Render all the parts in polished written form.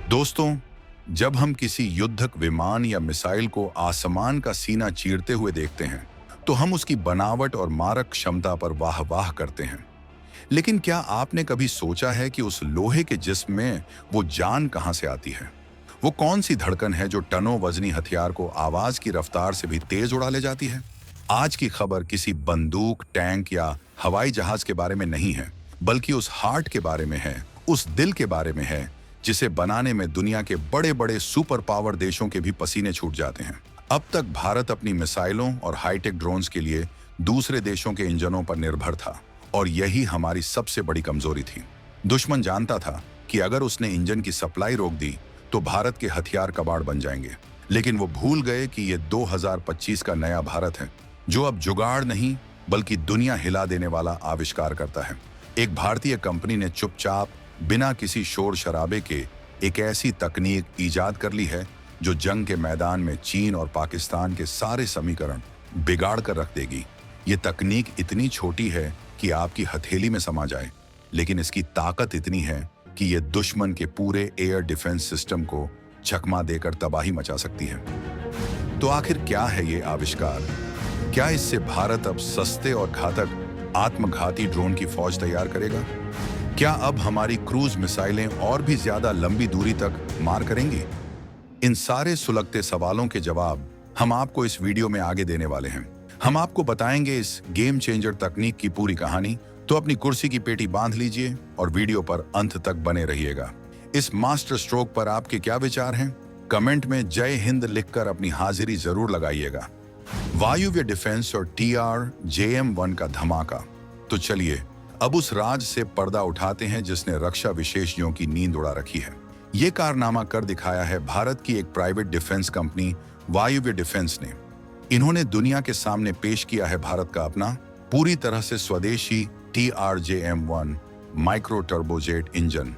दोस्तों, जब हम किसी युद्धक विमान या मिसाइल को आसमान का सीना चीरते हुए देखते हैं, तो हम उसकी बनावट और मारक क्षमता पर वाह वाह करते हैं। लेकिन क्या आपने कभी सोचा है कि उस लोहे के जिस्म में वो जान कहां से आती है? वो कौन सी धड़कन है जो टनों वजनी हथियार को आवाज की रफ्तार से भी तेज उड़ा ले जाती है? आज की खबर किसी बंदूक, टैंक या हवाई जहाज के बारे में नहीं है, बल्कि उस हार्ट के बारे में है, उस दिल के बारे में है जिसे बनाने में दुनिया के बड़े बड़े सुपर पावर देशों के भी पसीने छूट जाते हैं। अब तक भारत अपनी मिसाइलों और हाईटेक ड्रोन्स के लिए दूसरे देशों के इंजनों पर निर्भर था, और यही हमारी सबसे बड़ी कमजोरी थी। दुश्मन जानता था कि अगर उसने इंजन की सप्लाई रोक दी तो भारत के हथियार कबाड़ बन जाएंगे। लेकिन वो भूल गए कि ये 2025 का नया भारत है, जो अब जुगाड़ नहीं बल्कि दुनिया हिला देने वाला आविष्कार करता है। एक भारतीय कंपनी ने चुपचाप बिना किसी शोर शराबे के एक ऐसी तकनीक इजाद कर ली है जो जंग के मैदान में चीन और पाकिस्तान के सारे समीकरण बिगाड़ कर रख देगी। ये तकनीक इतनी छोटी है कि आपकी हथेली में समा जाए, लेकिन इसकी ताकत इतनी है कि ये दुश्मन के पूरे एयर डिफेंस सिस्टम को चकमा देकर तबाही मचा सकती है। तो आखिर क्या है ये आविष्कार? क्या इससे भारत अब सस्ते और घातक आत्मघाती ड्रोन की फौज तैयार करेगा? क्या अब हमारी क्रूज मिसाइलें और भी ज्यादा लंबी दूरी तक मार करेंगी? इन सारे सुलगते सवालों के जवाब हम आपको इस वीडियो में आगे देने वाले हैं। हम आपको बताएंगे इस गेम चेंजर तकनीक की पूरी कहानी। तो अपनी कुर्सी की पेटी बांध लीजिए और वीडियो पर अंत तक बने रहिएगा। इस मास्टर स्ट्रोक पर आपके क्या विचार हैं? कमेंट में जय हिंद लिखकर अपनी हाजिरी जरूर लगाइएगा। वायुव्य डिफेंस और TRJM-1 का धमाका। तो चलिए अब उस राज से पर्दा उठाते हैं जिसने रक्षा विशेषज्ञों की नींद उड़ा रखी है। ये कारनामा कर दिखाया है भारत की एक प्राइवेट डिफेंस कंपनी वायुव्य डिफेंस ने। इन्होंने दुनिया के सामने पेश किया है भारत का अपना पूरी तरह से स्वदेशी TRJM-1 माइक्रो टर्बोजेट इंजन।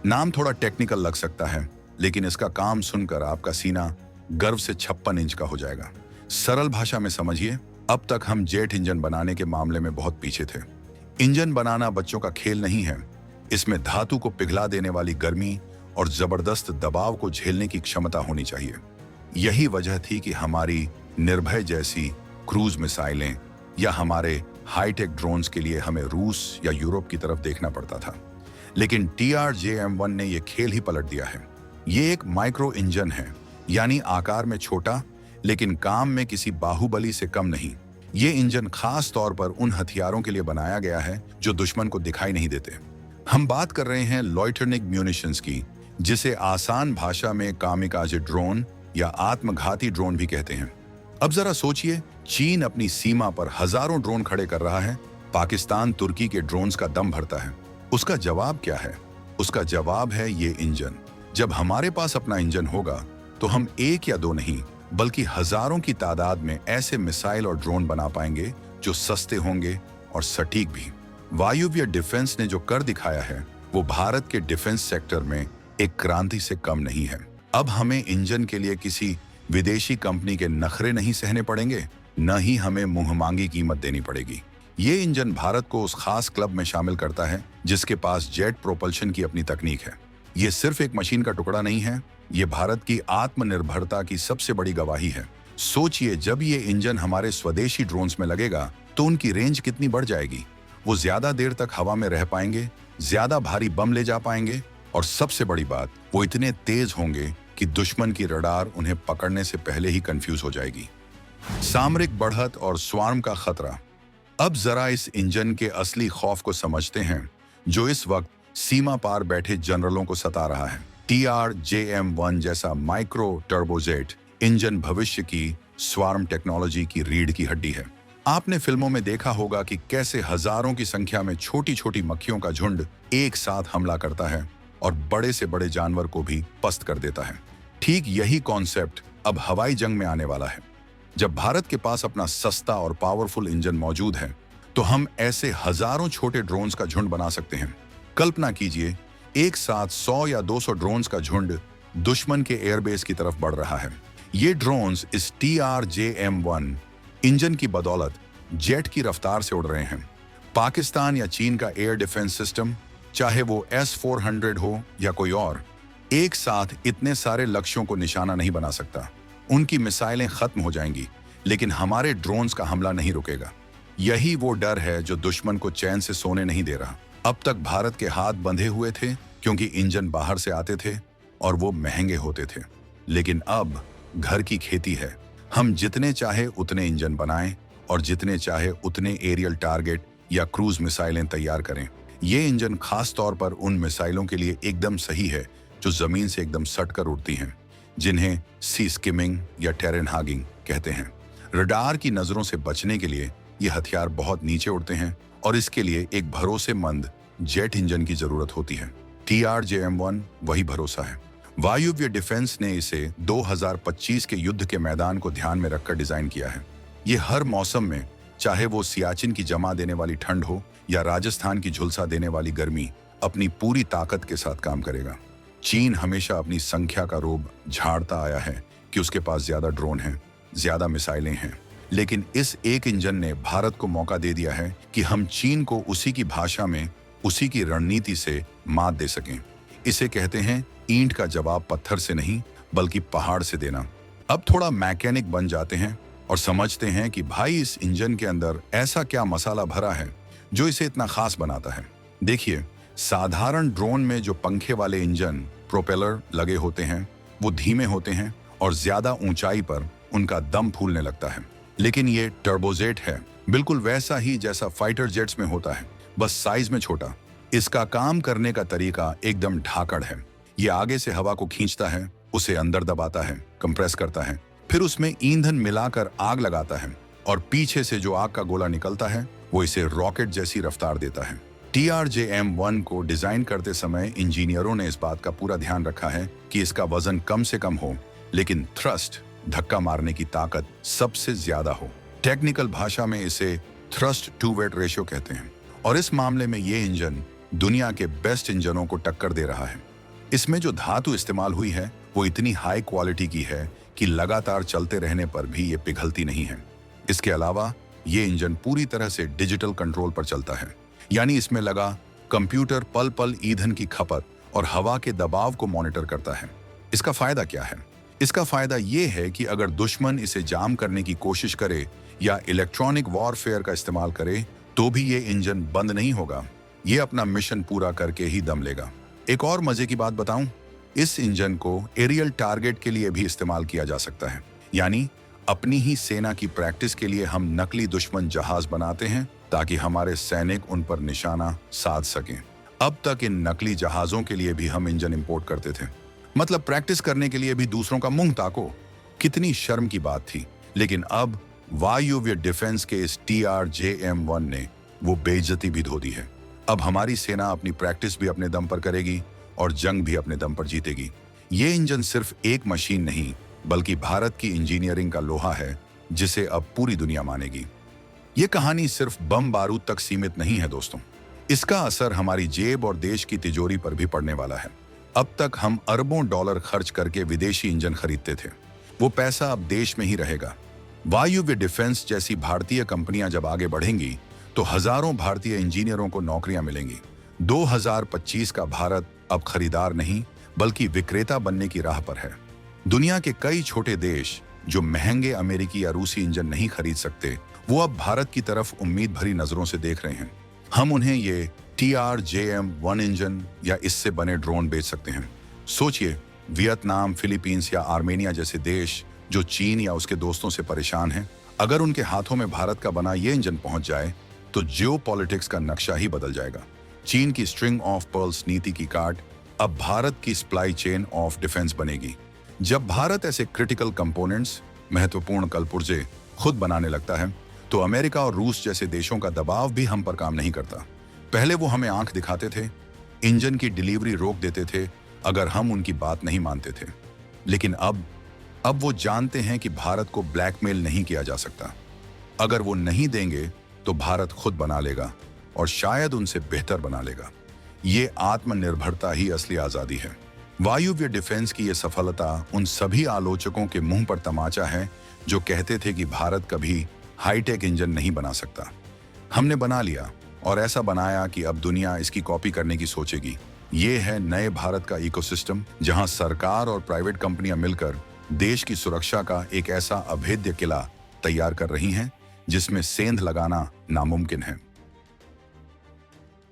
नाम थोड़ा टेक्निकल लग सकता है, लेकिन इसका काम सुनकर आपका सीना गर्व से 56 इंच का हो जाएगा। सरल भाषा में समझिए, अब तक हम जेट इंजन बनाने के मामले में बहुत पीछे थे। इंजन बनाना बच्चों का खेल नहीं है। इसमें धातु को पिघला देने वाली गर्मी और जबरदस्त दबाव को झेलने की क्षमता होनी चाहिए। यही वजह थी कि हमारी निर्भय जैसी क्रूज मिसाइलें या हमारे हाईटेक ड्रोन्स के लिए हमें रूस या यूरोप की तरफ देखना पड़ता था। लेकिन TRJM-1 ने यह खेल ही पलट दिया है। ये एक माइक्रो इंजन है, यानी आकार में छोटा लेकिन काम में किसी बाहुबली से कम नहीं। ये इंजन खास तौर पर उन हथियारों के लिए बनाया गया है जो दुश्मन को दिखाई नहीं देते। हम बात कर रहे हैं लॉइटरनिक म्यूनिशंस की, जिसे आसान भाषा में कामिकाजे ड्रोन या आत्मघाती ड्रोन भी कहते हैं। अब जरा सोचिए, चीन अपनी सीमा पर हजारों ड्रोन खड़े कर रहा है, पाकिस्तान तुर्की के ड्रोन्स का दम भरता है। उसका जवाब क्या है? उसका जवाब है ये इंजन। जब हमारे पास अपना इंजन होगा तो हम एक या दो नहीं बल्कि हजारों की तादाद में ऐसे मिसाइल और ड्रोन बना पाएंगे जो सस्ते होंगे और सटीक भी। वायुव्य डिफेंस ने जो कर दिखाया है वो भारत के डिफेंस सेक्टर में एक क्रांति से कम नहीं है। अब हमें इंजन के लिए किसी विदेशी कंपनी के नखरे नहीं सहने पड़ेंगे, न ही हमें मुंहमांगी कीमत देनी पड़ेगी। ये इंजन भारत को उस खास क्लब में शामिल करता है जिसके पास जेट प्रोपल्शन की अपनी तकनीक है। ये सिर्फ एक मशीन का टुकड़ा नहीं है, ये भारत की आत्मनिर्भरता की सबसे बड़ी गवाही है। सोचिए, जब ये इंजन हमारे स्वदेशी ड्रोन्स में लगेगा तो उनकी रेंज कितनी बढ़ जाएगी। वो ज्यादा देर तक हवा में रह पाएंगे, ज्यादा भारी बम ले जा पाएंगे, और सबसे बड़ी बात, वो इतने तेज होंगे कि दुश्मन की रडार उन्हें पकड़ने से पहले ही कंफ्यूज हो जाएगी। सामरिक बढ़त और स्वार्म का खतरा। अब जरा इस इंजन के असली खौफ को समझते हैं जो इस वक्त सीमा पार बैठे जनरलों को सता रहा है। TRJM-1 जैसा माइक्रो टर्बोजेट इंजन भविष्य की स्वार्म टेक्नोलॉजी की रीढ़ की हड्डी है। आपने फिल्मों में देखा होगा कि कैसे हजारों की संख्या में छोटी छोटी मक्खियों का झुंड एक साथ हमला करता है और बड़े से बड़े जानवर को भी पस्त कर देता है। ठीक यही कॉन्सेप्ट अब हवाई जंग में आने वाला है। जब भारत के पास अपना सस्ता और पावरफुल इंजन मौजूद है तो हम ऐसे हजारों छोटे ड्रोन्स का झुंड बना सकते हैं। कल्पना कीजिए, एक साथ 100 या 200 ड्रोन्स का झुंड दुश्मन के एयरबेस की तरफ बढ़ रहा है। ये ड्रोन्स इस TRJM-1 इंजन की बदौलत जेट की रफ्तार से उड़ रहे हैं। पाकिस्तान या चीन का एयर डिफेंस सिस्टम, चाहे वो S-400 हो या कोई और, एक साथ इतने सारे लक्ष्यों को निशाना नहीं बना सकता। उनकी मिसाइलें खत्म हो जाएंगी, लेकिन हमारे ड्रोन्स का हमला नहीं रुकेगा। यही वो डर है जो दुश्मन को चैन से सोने नहीं दे रहा। अब तक भारत के हाथ बंधे हुए थे क्योंकि इंजन बाहर से आते थे और वो महंगे होते थे। लेकिन अब घर की खेती है। हम जितने चाहे उतने इंजन बनाएं और जितने चाहे उतने एरियल टारगेट या क्रूज मिसाइलें तैयार करें। ये इंजन खास तौर पर उन मिसाइलों के लिए एकदम सही है जो जमीन से एकदम सट कर उड़ती हैं, जिन्हें सी स्किमिंग या टेरेन हागिंग कहते हैं। रडार की नजरों से बचने के लिए ये हथियार बहुत नीचे उड़ते हैं और इसके लिए एक भरोसेमंद जेट इंजन की जरूरत होती है। TRJM-1 वही भरोसा है। वायुव्य डिफेंस ने इसे 2025 के युद्ध के मैदान को ध्यान में रखकर डिजाइन किया है। ये हर मौसम में, चाहे वो सियाचिन की जमा देने वाली ठंड हो या राजस्थान की झुलसा देने वाली गर्मी, अपनी पूरी ताकत के साथ काम करेगा। चीन हमेशा अपनी संख्या का रोब झाड़ता आया है कि उसके पास ज्यादा ड्रोन हैं, ज्यादा मिसाइलें हैं, लेकिन इस एक इंजन ने भारत को मौका दे दिया है कि हम चीन को उसी की भाषा में, उसी की रणनीति से मात दे सकें। इसे कहते हैं ईंट का जवाब पत्थर से नहीं बल्कि पहाड़ से देना। अब थोड़ा मैकेनिक बन जाते हैं और समझते हैं कि भाई इस इंजन के अंदर ऐसा क्या मसाला भरा है जो इसे इतना खास बनाता है। देखिए, साधारण ड्रोन में जो पंखे वाले इंजन प्रोपेलर लगे होते हैं वो धीमे होते हैं और ज्यादा ऊंचाई पर उनका दम फूलने लगता है। लेकिन ये टर्बोजेट है, बिल्कुल वैसा ही जैसा फाइटर जेट्स में होता है, बस साइज में छोटा। इसका काम करने का तरीका एकदम ढाकड़ है। ये आगे से हवा को खींचता है, उसे अंदर दबाता है, कंप्रेस करता है, फिर उसमें ईंधन मिलाकर आग लगाता है और पीछे से जो आग का गोला निकलता है वो इसे रॉकेट जैसी रफ्तार देता है। TRJM-1 को डिजाइन करते समय इंजीनियरों ने इस बात का पूरा ध्यान रखा है कि इसका वजन कम से कम हो, लेकिन थ्रस्ट, धक्का मारने की ताकत सबसे ज्यादा हो। टेक्निकल भाषा में इसे थ्रस्ट टू वेट रेशियो कहते हैं और इस मामले में ये इंजन दुनिया के बेस्ट इंजनों को टक्कर दे रहा है। इसमें जो धातु इस्तेमाल हुई है वो इतनी हाई क्वालिटी की है कि लगातार चलते रहने पर भी ये पिघलती नहीं है। इसके अलावा ये इंजन पूरी तरह से डिजिटल कंट्रोल पर चलता है, यानी इसमें लगा कंप्यूटर पल पल ईंधन की खपत और हवा के दबाव को मॉनिटर करता है। इसका फायदा क्या है? इसका फायदा ये है कि अगर दुश्मन इसे जाम करने की कोशिश करे या इलेक्ट्रॉनिक वॉरफेयर का इस्तेमाल करे तो भी ये इंजन बंद नहीं होगा। ये अपना मिशन पूरा करके ही दम लेगा। एक और मजे की बात बताऊं, इस इंजन को एरियल टारगेट के लिए भी इस्तेमाल किया जा सकता है, यानी अपनी ही सेना की प्रैक्टिस के लिए हम नकली दुश्मन जहाज बनाते हैं ताकि हमारे सैनिक उन पर निशाना साध सकें। अब तक इन नकली जहाजों के लिए भी हम इंजन इंपोर्ट करते थे, मतलब प्रैक्टिस करने के लिए भी दूसरों का मुंह ताको। कितनी शर्म की बात थी। लेकिन अब वायुव्य डिफेंस के इस TRJM-1 ने वो बेइज्जती भी धो दी है। अब हमारी सेना अपनी प्रैक्टिस भी अपने दम पर करेगी और जंग भी अपने दम पर जीतेगी। ये इंजन सिर्फ एक मशीन नहीं बल्कि भारत की इंजीनियरिंग का लोहा है जिसे अब पूरी दुनिया मानेगी। ये कहानी सिर्फ बम बारूद तक सीमित नहीं है दोस्तों, इसका असर हमारी जेब और देश की तिजोरी पर भी पड़ने वाला है। अब तक हम अरबों डॉलर खर्च करके विदेशी इंजन खरीदते थे, वो पैसा अब देश में ही रहेगा। वायुव्य डिफेंस जैसी भारतीय कंपनियां जब आगे बढ़ेंगी तो हजारों भारतीय इंजीनियरों को नौकरियां मिलेंगी। 2025 का भारत अब खरीदार नहीं बल्कि विक्रेता बनने की राह पर है। दुनिया के कई छोटे देश जो महंगे अमेरिकी या रूसी इंजन नहीं खरीद सकते, वो अब भारत की तरफ उम्मीद भरी नजरों से देख रहे हैं। हम उन्हें ये TRJM-1 इंजन या इससे बने ड्रोन बेच सकते हैं। सोचिए, वियतनाम, फिलीपींस या आर्मेनिया जैसे देश जो चीन या उसके दोस्तों से परेशान हैं, अगर उनके हाथों में भारत का बना ये इंजन पहुंच जाए तो जियोपॉलिटिक्स का नक्शा ही बदल जाएगा। चीन की स्ट्रिंग ऑफ पर्ल्स नीति की काट अब भारत की सप्लाई चेन ऑफ डिफेंस बनेगी। जब भारत ऐसे क्रिटिकल कंपोनेंट्स, महत्वपूर्ण कलपुर्जे खुद बनाने लगता है तो अमेरिका और रूस जैसे देशों का दबाव भी हम पर काम नहीं करता। पहले वो हमें आंख दिखाते थे, इंजन की डिलीवरी रोक देते थे अगर हम उनकी बात नहीं मानते थे, लेकिन अब वो जानते हैं कि भारत को ब्लैकमेल नहीं किया जा सकता। अगर वो नहीं देंगे तो भारत खुद बना लेगा और शायद उनसे बेहतर बना लेगा। ये आत्मनिर्भरता ही असली आजादी है। वायुव्य डिफेंस की ये सफलता उन सभी आलोचकों के मुंह पर तमाचा है जो कहते थे कि भारत कभी हाईटेक इंजन नहीं बना सकता। हमने बना लिया और ऐसा बनाया कि अब दुनिया इसकी कॉपी करने की सोचेगी। ये है नए भारत का इकोसिस्टम, जहां सरकार और प्राइवेट कंपनियां मिलकर देश की सुरक्षा का एक ऐसा अभेद्य किला तैयार कर रही हैं जिसमें सेंध लगाना नामुमकिन है।